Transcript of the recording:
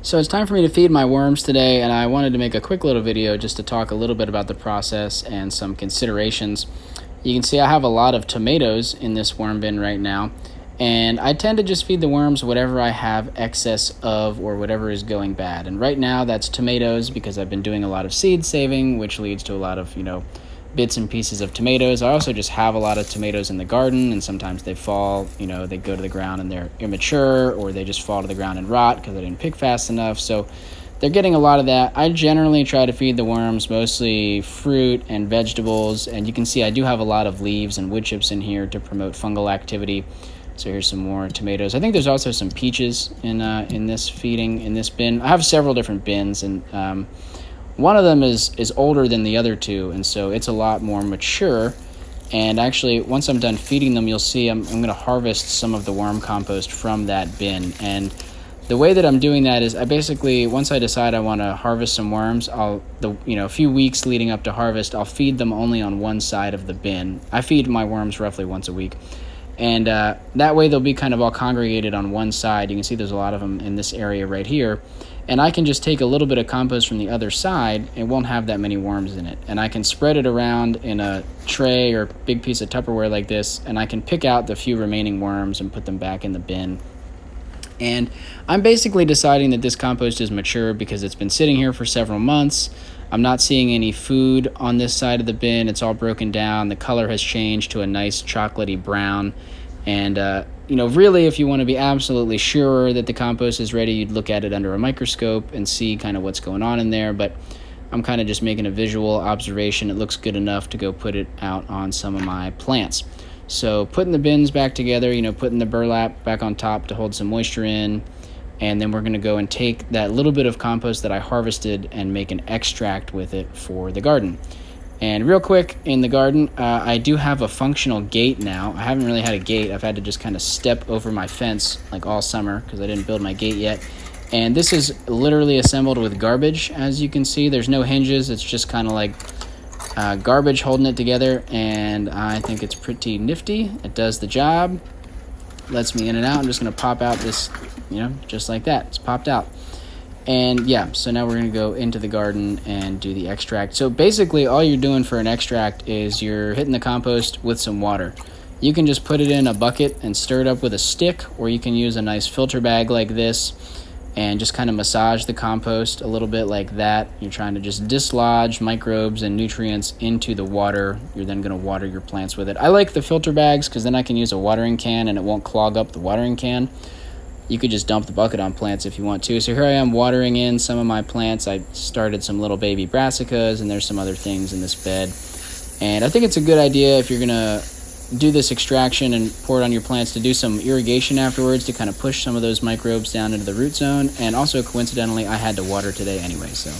So it's time for me to feed my worms today, and I wanted to make a quick little video just to talk a little bit about the process and some considerations. You can see I have a lot of tomatoes in this worm bin right now, and I tend to just feed the worms whatever I have excess of or whatever is going bad. And right now that's tomatoes because I've been doing a lot of seed saving, which leads to a lot of, bits and pieces of tomatoes. I also just have a lot of tomatoes in the garden, and sometimes they fall, they go to the ground and they're immature, or they just fall to the ground and rot because I didn't pick fast enough. So they're getting a lot of that. I generally try to feed the worms mostly fruit and vegetables, and you can see I do have a lot of leaves and wood chips in here to promote fungal activity. So here's some more tomatoes. I think there's also some peaches in this bin. I have several different bins, and one of them is older than the other two, and so it's a lot more mature. And actually, once I'm done feeding them, you'll see I'm going to harvest some of the worm compost from that bin. And the way that I'm doing that is I basically, once I decide I want to harvest some worms, a few weeks leading up to harvest, I'll feed them only on one side of the bin. I feed my worms roughly once a week. And that way they'll be kind of all congregated on one side. You can see there's a lot of them in this area right here. And I can just take a little bit of compost from the other side. It won't have that many worms in it. And I can spread it around in a tray or big piece of Tupperware like this, and I can pick out the few remaining worms and put them back in the bin. And I'm basically deciding that this compost is mature because it's been sitting here for several months. I'm not seeing any food on this side of the bin. It's all broken down. The color has changed to a nice chocolatey brown. And, really, if you want to be absolutely sure that the compost is ready, you'd look at it under a microscope and see kind of what's going on in there. But I'm kind of just making a visual observation. It looks good enough to go put it out on some of my plants. So putting the bins back together, putting the burlap back on top to hold some moisture in. And then we're going to go and take that little bit of compost that I harvested and make an extract with it for the garden. And real quick, in the garden, I do have a functional gate now. I haven't really had a gate. I've had to just kind of step over my fence like all summer because I didn't build my gate yet. And this is literally assembled with garbage, as you can see. There's no hinges. It's just kind of like garbage holding it together. And I think it's pretty nifty. It does the job. Lets me in and out. I'm just going to pop out this, just like that. It's popped out. And yeah, so now we're going to go into the garden and do the extract. So basically all you're doing for an extract is you're hitting the compost with some water. You can just put it in a bucket and stir it up with a stick, or you can use a nice filter bag like this and just kind of massage the compost a little bit like that. You're trying to just dislodge microbes and nutrients into the water. You're then going to water your plants with it. I like the filter bags because then I can use a watering can and it won't clog up the watering can. You could just dump the bucket on plants if you want to. So here I am watering in some of my plants. I started some little baby brassicas, and there's some other things in this bed. And I think it's a good idea if you're going to do this extraction and pour it on your plants to do some irrigation afterwards to kind of push some of those microbes down into the root zone. And also, coincidentally, I had to water today anyway, so